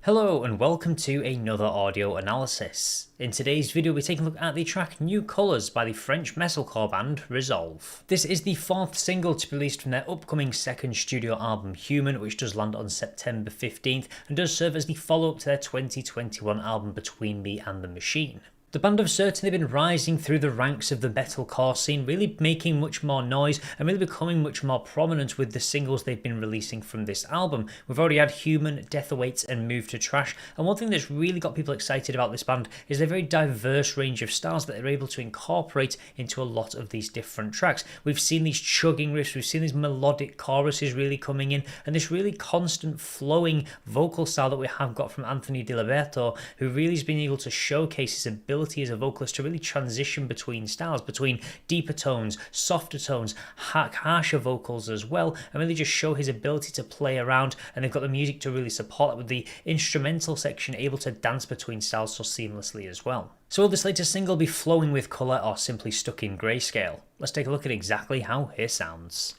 Hello and welcome to another audio analysis. In today's video we're taking a look at the track New Colours by the French metalcore band Resolve. This is the fourth single to be released from their upcoming second studio album Human, which does land on September 15th and does serve as the follow-up to their 2021 album Between Me and the Machine. The band have certainly been rising through the ranks of the metalcore scene, really making much more noise and really becoming much more prominent with the singles they've been releasing from this album. We've already had Human, Death Awaits and Move to Trash, and one thing that's really got people excited about this band is their very diverse range of styles that they're able to incorporate into a lot of these different tracks. We've seen these chugging riffs, we've seen these melodic choruses really coming in, and this really constant flowing vocal style that we have got from Anthony Di Liberto, who really has been able to showcase his ability as a vocalist to really transition between styles, between deeper tones, softer tones, harsher vocals as well, and really just show his ability to play around. And they've got the music to really support that, with the instrumental section able to dance between styles so seamlessly as well. So will this latest single be flowing with colour or simply stuck in grayscale? Let's take a look at exactly how it sounds.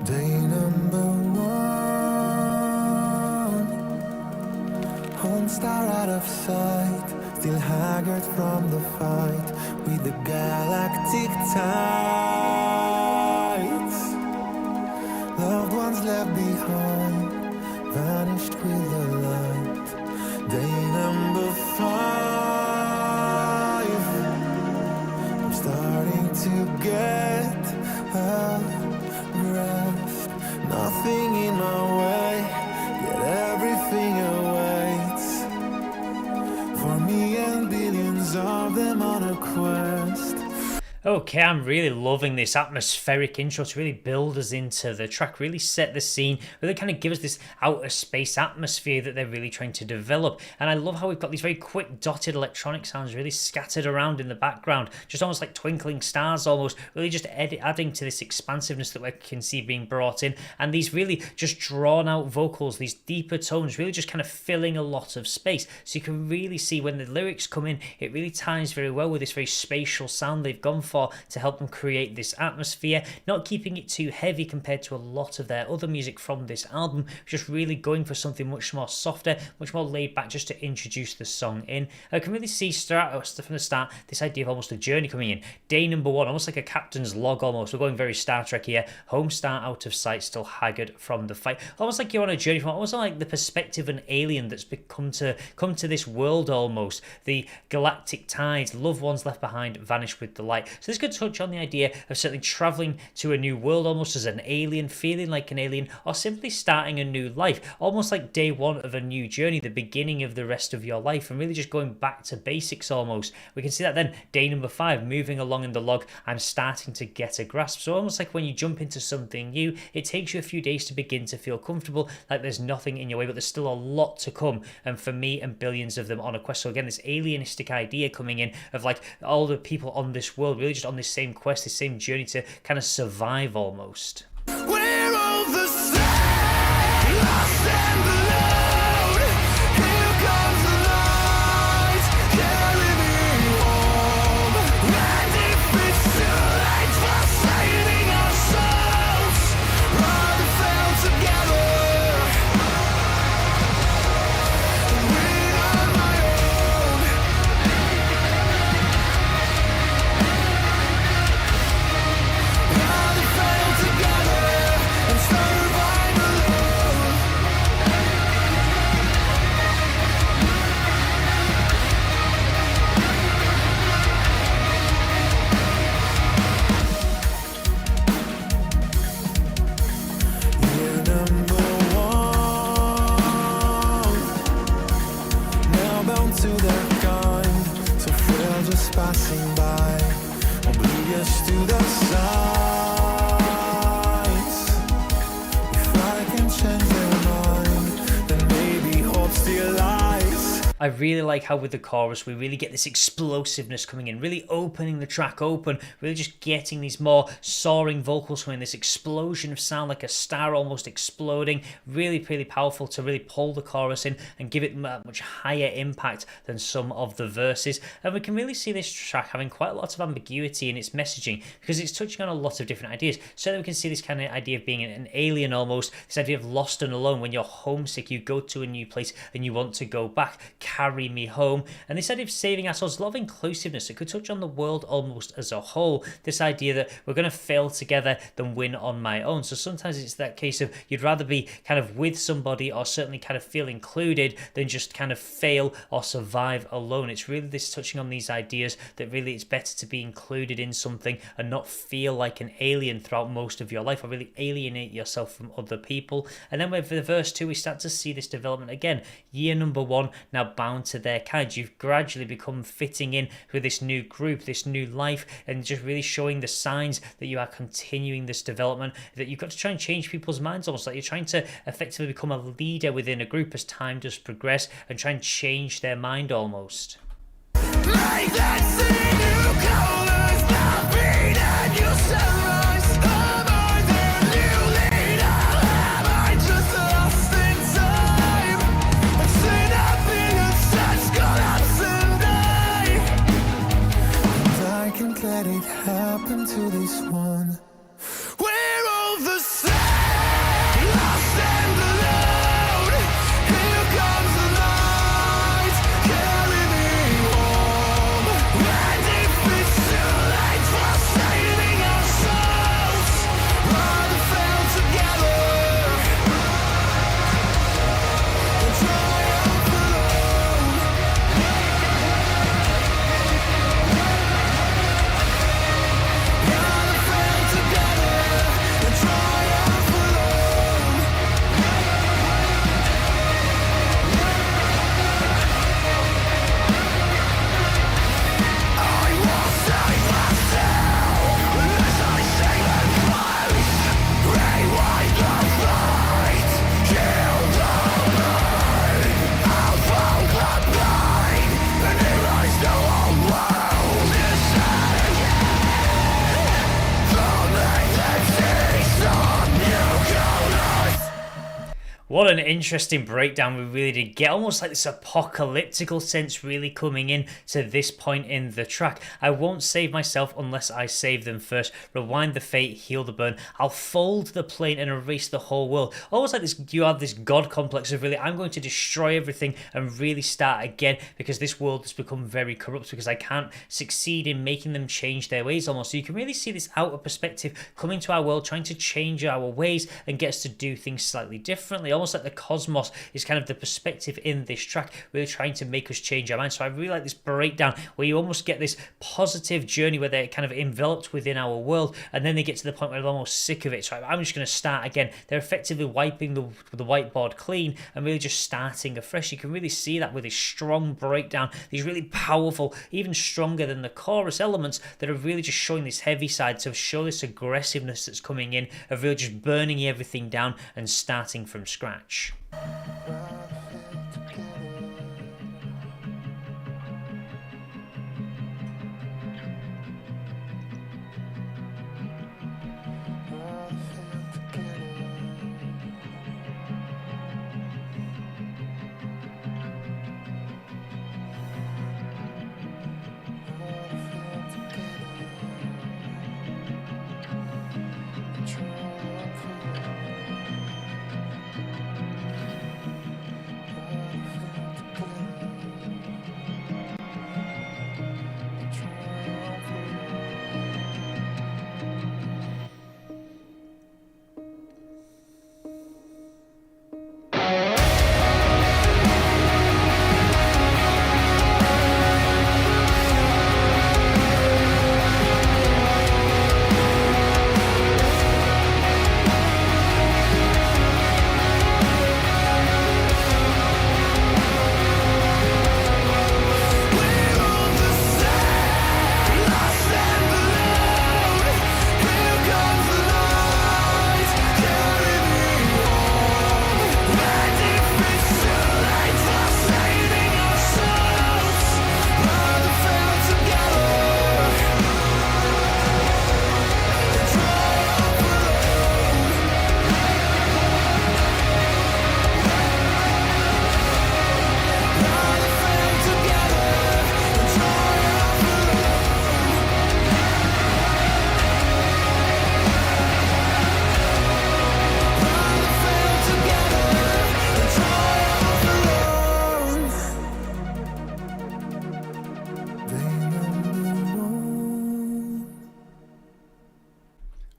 Day number one, home star out of sight, still haggard from the fight with the galactic tides. Loved ones left behind, vanished with the light. Day number five, I'm starting to get a grasp. Nothing in my way, yet everything awaits for me and billions of them on a quest. Okay, I'm really loving this atmospheric intro to really build us into the track, really set the scene, really kind of give us this outer space atmosphere that they're really trying to develop. And I love how we've got these very quick dotted electronic sounds really scattered around in the background, just almost like twinkling stars almost, really just adding to this expansiveness that we can see being brought in. And these really just drawn out vocals, these deeper tones, really just kind of filling a lot of space. So you can really see when the lyrics come in, it really ties very well with this very spatial sound they've gone for to help them create this atmosphere, not keeping it too heavy compared to a lot of their other music from this album, just really going for something much more softer, much more laid back, just to introduce the song in. I can really see from the start this idea of almost a journey coming in. Day number one, almost like a captain's log almost. We're going very Star Trek here. Home star out of sight, still haggard from the fight. Almost like you're on a journey from almost like the perspective of an alien that's come to this world almost. The galactic tides, loved ones left behind, vanish with the light. So this could touch on the idea of certainly travelling to a new world almost as an alien, feeling like an alien, or simply starting a new life, almost like day one of a new journey, the beginning of the rest of your life, and really just going back to basics almost. We can see that then, day number 5, moving along in the log, I'm starting to get a grasp. So almost like when you jump into something new, it takes you a few days to begin to feel comfortable, like there's nothing in your way, but there's still a lot to come, and for me and billions of them on a quest. So again, this alienistic idea coming in of like all the people on this world really just on this same quest, this same journey to kind of survive almost. We're all the same, lost and alone. Here comes the light, carry me home. And if it's too late for saving our souls, rather fell together. We're on my own. Rather fell together and survive alone. I really like how with the chorus we really get this explosiveness coming in, really opening the track open, really just getting these more soaring vocals coming in, this explosion of sound like a star almost exploding, really powerful to really pull the chorus in and give it much higher impact than some of the verses. And we can really see this track having quite a lot of ambiguity in its messaging because it's touching on a lot of different ideas. So we can see this kind of idea of being an alien almost, this idea of lost and alone. When you're homesick, you go to a new place and you want to go back. Carry me home. And this idea of saving ourselves, a lot of inclusiveness. It could touch on the world almost as a whole. This idea that we're going to fail together than win on my own. So sometimes it's that case of you'd rather be kind of with somebody or certainly kind of feel included than just kind of fail or survive alone. It's really this touching on these ideas that really it's better to be included in something and not feel like an alien throughout most of your life or really alienate yourself from other people. And then with the verse 2 we start to see this development again. Year number 1, now bound to their kind. You've gradually become fitting in with this new group, this new life, and just really showing the signs that you are continuing this development, that you've got to try and change people's minds, almost like you're trying to effectively become a leader within a group as time does progress and try and change their mind almost. Make that sea new colors, now beat and you sunrise. Am I their new leader? Am I just lost in time? I've seen happiness such collapse and I can't let it happen to this one. We're all the same, lost and alone. Here comes the light, carry me home. And if it's too late for saving ourselves, rather fail together than triumph alone. Rather fail together than triumph alone. I will save myself unless I save and fight. Rewind the fight, kill the mind. I'll fall the blind, and erase the whole world inside again. Don't make them see some new colors. What an interesting breakdown we really did get, almost like this apocalyptical sense really coming in to this point in the track. I won't save myself unless I save them first. Rewind the fate, heal the burn. I'll fold the plane and erase the whole world. Almost like this, you have this god complex of really, I'm going to destroy everything and really start again because this world has become very corrupt because I can't succeed in making them change their ways almost. So you can really see this outer perspective coming to our world, trying to change our ways and get us to do things slightly differently. Almost like the cosmos is kind of the perspective in this track, really trying to make us change our minds. So I really like this breakdown where you almost get this positive journey where they're kind of enveloped within our world and then they get to the point where they're almost sick of it. So I'm just going to start again. They're effectively wiping the whiteboard clean and really just starting afresh. You can really see that with this strong breakdown, these really powerful, even stronger than the chorus elements that are really just showing this heavy side to show this aggressiveness that's coming in of really just burning everything down and starting from scratch.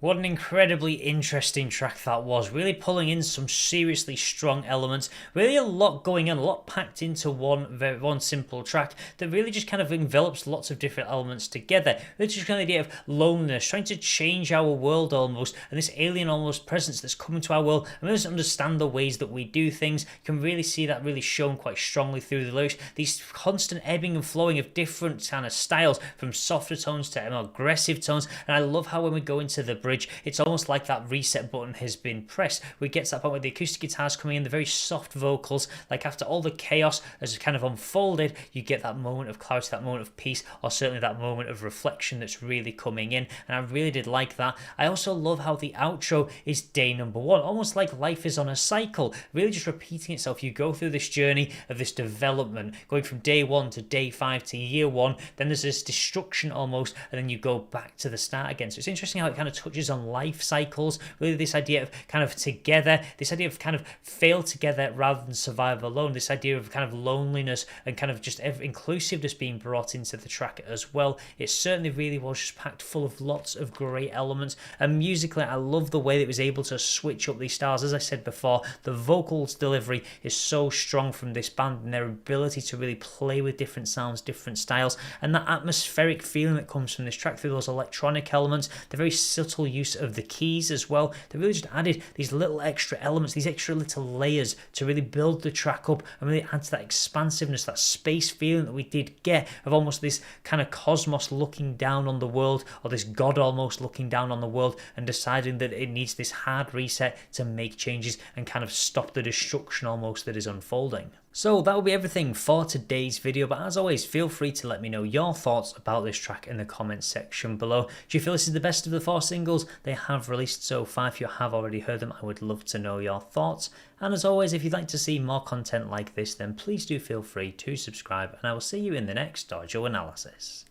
What an incredibly interesting track that was, really pulling in some seriously strong elements, really a lot going on, a lot packed into one simple track that really just kind of envelops lots of different elements together. It's just kind of the idea of loneliness, trying to change our world almost, and this alien almost presence that's coming to our world, and we just understand the ways that we do things. You can really see that really shown quite strongly through the lyrics, these constant ebbing and flowing of different kind of styles, from softer tones to more aggressive tones, and I love how when we go into the bridge, it's almost like that reset button has been pressed. We get to that point where the acoustic guitars coming in, the very soft vocals, like after all the chaos has kind of unfolded, you get that moment of clarity, that moment of peace, or certainly that moment of reflection that's really coming in, and I really did like that. I also love how the outro is day number one, almost like life is on a cycle, really just repeating itself. You go through this journey of this development, going from day one to day 5 to year 1, then there's this destruction almost, and then you go back to the start again. So it's interesting how it kind of touches on life cycles, really this idea of kind of together, this idea of kind of fail together rather than survive alone, this idea of kind of loneliness and kind of just inclusiveness being brought into the track as well. It certainly really was just packed full of lots of great elements, and musically I love the way that it was able to switch up these styles. As I said before, the vocals delivery is so strong from this band, and their ability to really play with different sounds, different styles, and that atmospheric feeling that comes from this track through those electronic elements, the very subtle use of the keys as well. They really just added these little extra elements, these extra little layers to really build the track up and really add to that expansiveness, that space feeling that we did get of almost this kind of cosmos looking down on the world, or this god almost looking down on the world and deciding that it needs this hard reset to make changes and kind of stop the destruction almost that is unfolding. So that will be everything for today's video, but as always, feel free to let me know your thoughts about this track in the comments section below. Do you feel this is the best of the 4 singles they have released so far? If you have already heard them, I would love to know your thoughts. And as always, if you'd like to see more content like this, then please do feel free to subscribe, and I will see you in the next Dojo analysis.